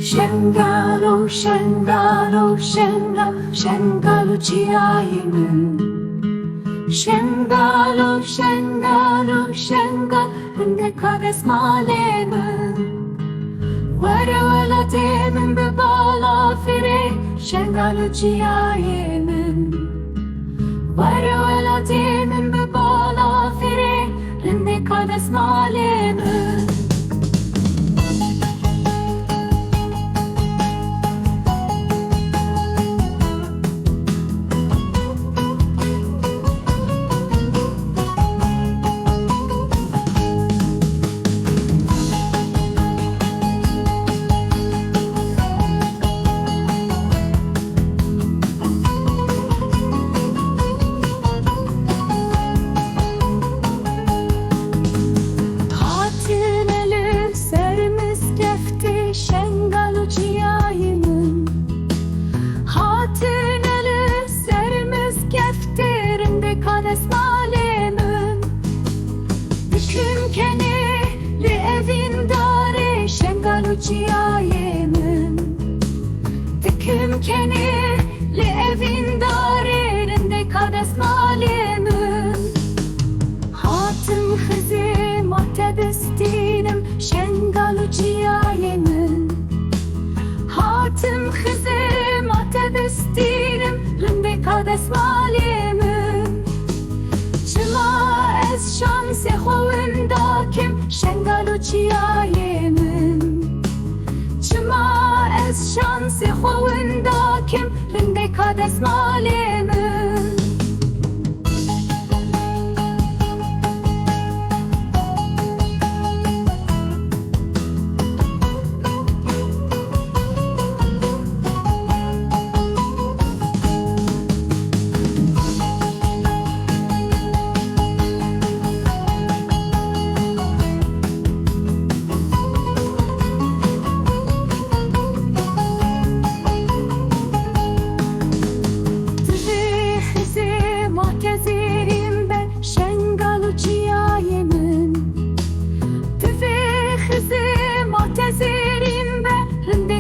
Shengalo, Shengalo, Shengalo, Shengalo Chiayimun. Shengalo, Shengalo, Shengalo, Ndekades Malemun. Wara wala temin bebala fire, Shengalo Chiayimun. Wara wala temin bebala fire, Ndekades Malemun. Esmalemun Düküm keneli evin dare Şengalu ciayemun Düküm keneli evin dare Rinde kades malemun Hatım hızım atedestinim Şengalu ciayemun Hatım hızım atedestinim Rinde kades malemun Ez şanse hovendakim Şengalu ciayemun Çıma ez şanse hovendakim Rinde kades malemun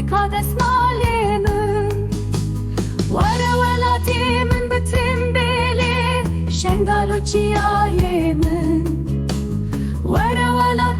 Kades malemun Wara wala temin betimbele Şengalu ciayemun Wara wala